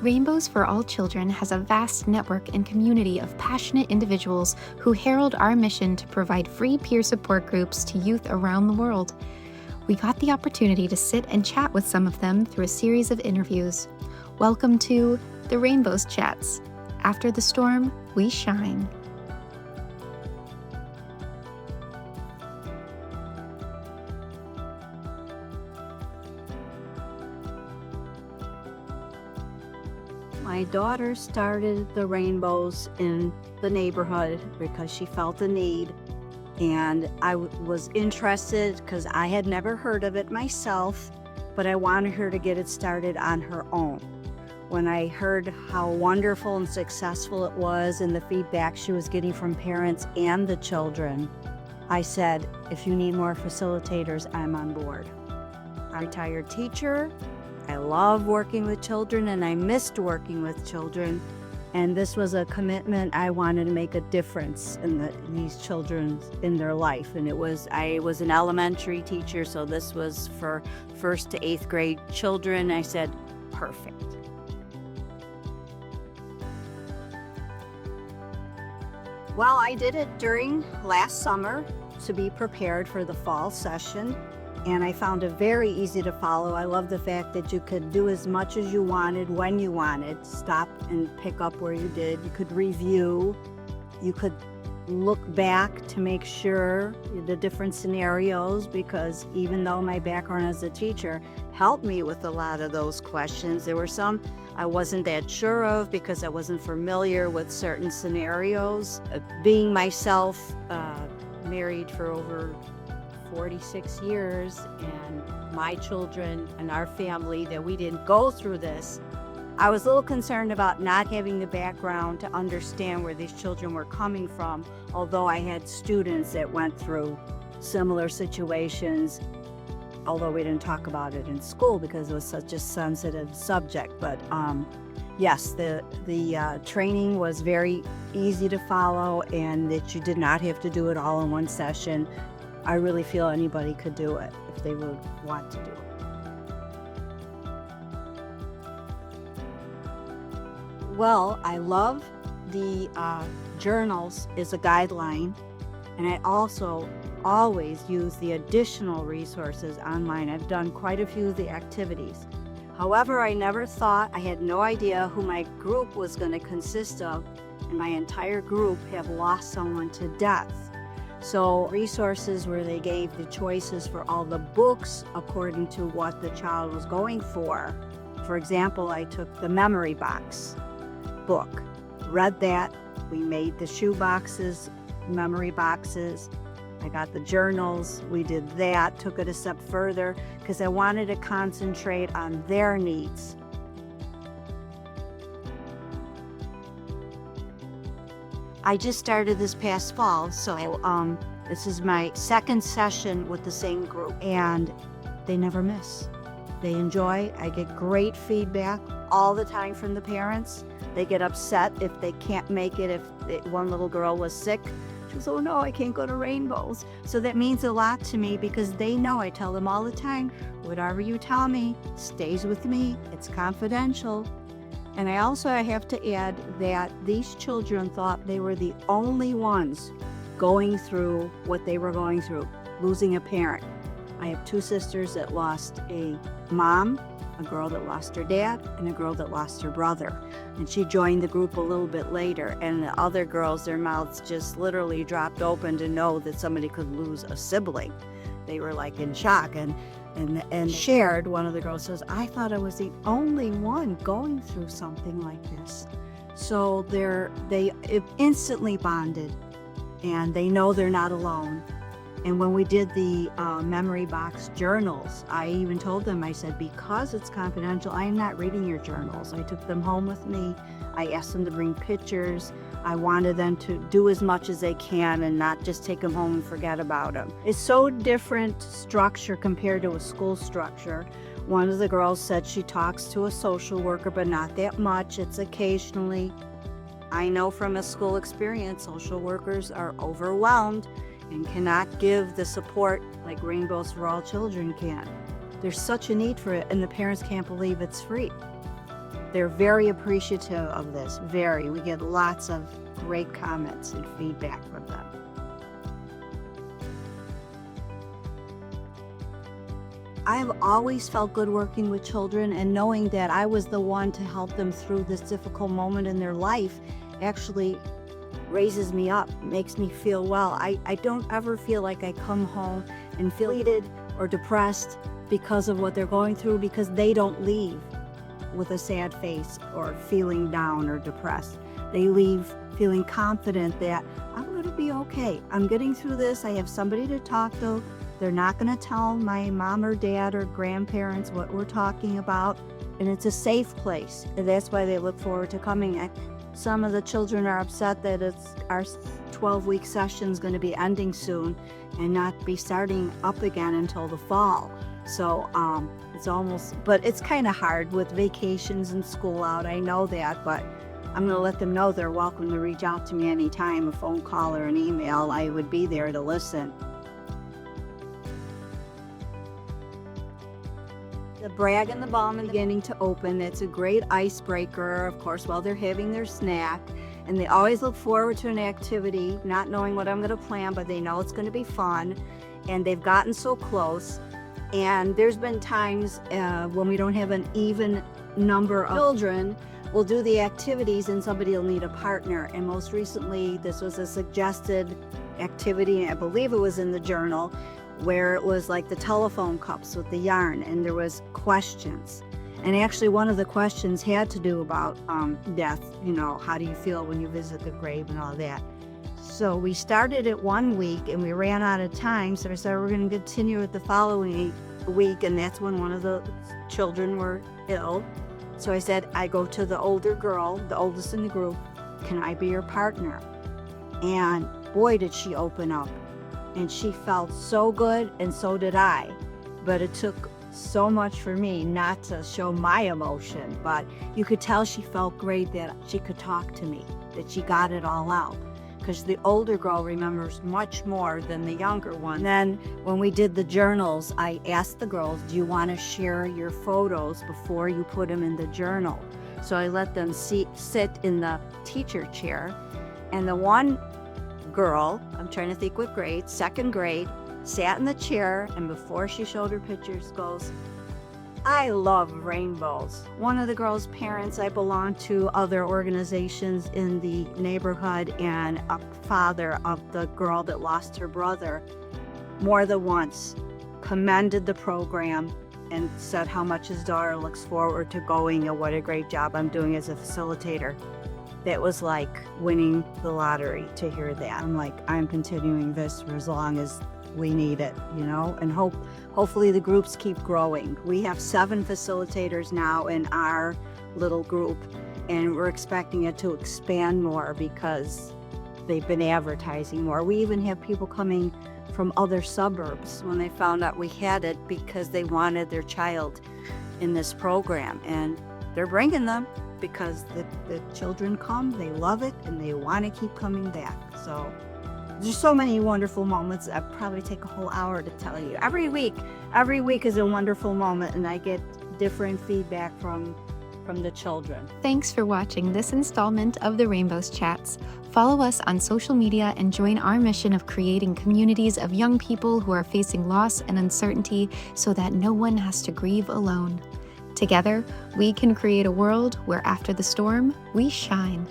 Rainbows for All Children has a vast network and community of passionate individuals who herald our mission to provide free peer support groups to youth around the world. We got the opportunity to sit and chat with some of them through a series of interviews. Welcome to the Rainbows Chats. After the storm, we shine. My daughter started the Rainbows in the neighborhood because she felt a need, and I was interested because I had never heard of it myself, but I wanted her to get it started on her own. When I heard how wonderful and successful it was and the feedback she was getting from parents and the children, I said, if you need more facilitators, I'm on board. I'm a retired teacher. I love working with children, and I missed working with children, and this was a commitment. I wanted to make a difference in these children in their life, and I was an elementary teacher, so this was for 1st to 8th grade children. I said, perfect. Well, I did it during last summer to be prepared for the fall session. And I found it very easy to follow. I love the fact that you could do as much as you wanted, when you wanted, stop and pick up where you did. You could review, you could look back to make sure the different scenarios, because even though my background as a teacher helped me with a lot of those questions, there were some I wasn't that sure of because I wasn't familiar with certain scenarios. Being myself, married for over 46 years, and my children and our family, that we didn't go through this. I was a little concerned about not having the background to understand where these children were coming from, although I had students that went through similar situations, although we didn't talk about it in school because it was such a sensitive subject. But yes, the training was very easy to follow, and that you did not have to do it all in one session. I really feel anybody could do it if they would want to do it. Well, I love the journals as a guideline, and I also always use the additional resources online. I've done quite a few of the activities. However, I had no idea who my group was going to consist of, and my entire group have lost someone to death. So resources where they gave the choices for all the books according to what the child was going for. For example, I took the memory box book, read that. We made the shoe boxes, memory boxes. I got the journals. We did that, took it a step further because I wanted to concentrate on their needs. I just started this past fall, so this is my second session with the same group, and they never miss. They enjoy. I get great feedback all the time from the parents. They get upset if they can't make it. One little girl was sick, she was, oh no, I can't go to Rainbows. So that means a lot to me because they know. I tell them all the time, whatever you tell me stays with me. It's confidential. And I have to add that these children thought they were the only ones going through what they were going through, losing a parent. I have 2 sisters that lost a mom, a girl that lost her dad, and a girl that lost her brother. And she joined the group a little bit later, and the other girls, their mouths just literally dropped open to know that somebody could lose a sibling. They were like in shock. And shared, one of the girls says, I thought I was the only one going through something like this. So they instantly bonded, and they know they're not alone. And when we did the memory box journals, I even told them, I said, because it's confidential, I am not reading your journals. I took them home with me. I asked them to bring pictures. I wanted them to do as much as they can and not just take them home and forget about them. It's so different structure compared to a school structure. One of the girls said she talks to a social worker, but not that much. It's occasionally. I know from a school experience, social workers are overwhelmed and cannot give the support like Rainbows for All Children can. There's such a need for it, and the parents can't believe it's free. they're very appreciative of this, very. We get lots of great comments and feedback from them. I've always felt good working with children, and knowing that I was the one to help them through this difficult moment in their life actually raises me up, makes me feel well. I don't ever feel like I come home and feel depleted or depressed because of what they're going through, because they don't leave with a sad face or feeling down or depressed. They leave feeling confident that I'm going to be okay. I'm getting through this. I have somebody to talk to. They're not going to tell my mom or dad or grandparents what we're talking about. And it's a safe place. And that's why they look forward to coming. Some of the children are upset that our 12-week session is going to be ending soon and not be starting up again until the fall. So but it's kind of hard with vacations and school out. I know that, but I'm going to let them know they're welcome to reach out to me anytime, a phone call or an email. I would be there to listen. The Brag and the Balm is beginning to open. It's a great icebreaker, of course, while they're having their snack. And they always look forward to an activity, not knowing what I'm going to plan, but they know it's going to be fun. And they've gotten so close. And there's been times when we don't have an even number of children, we'll do the activities and somebody will need a partner. And most recently, this was a suggested activity, I believe it was in the journal, where it was like the telephone cups with the yarn, and there was questions. And actually one of the questions had to do about death, how do you feel when you visit the grave and all that. So we started it 1 week and we ran out of time, so I said we're going to continue it the following week, and that's when one of the children were ill. So I said, I go to the older girl, the oldest in the group, can I be your partner? And boy, did she open up. And she felt so good, and so did I. But it took so much for me not to show my emotion. But you could tell she felt great that she could talk to me, that she got it all out. Because the older girl remembers much more than the younger one. And then when we did the journals, I asked the girls, do you want to share your photos before you put them in the journal? So I let them sit in the teacher chair. And the one girl, I'm trying to think what grade, 2nd grade, sat in the chair, and before she showed her pictures goes, I love rainbows. One of the girls' parents, I belong to other organizations in the neighborhood, and a father of the girl that lost her brother more than once commended the program and said how much his daughter looks forward to going and what a great job I'm doing as a facilitator. That was like winning the lottery to hear that. I'm like, I'm continuing this for as long as we need it, and hopefully the groups keep growing. We have 7 facilitators now in our little group, and we're expecting it to expand more because they've been advertising more. We even have people coming from other suburbs when they found out we had it because they wanted their child in this program, and they're bringing them because the children come, they love it, and they want to keep coming back. So there's so many wonderful moments. I'd probably take a whole hour to tell you. Every week is a wonderful moment, and I get different feedback from the children. Thanks for watching this installment of the Rainbows Chats. Follow us on social media and join our mission of creating communities of young people who are facing loss and uncertainty so that no one has to grieve alone. Together, we can create a world where after the storm, we shine.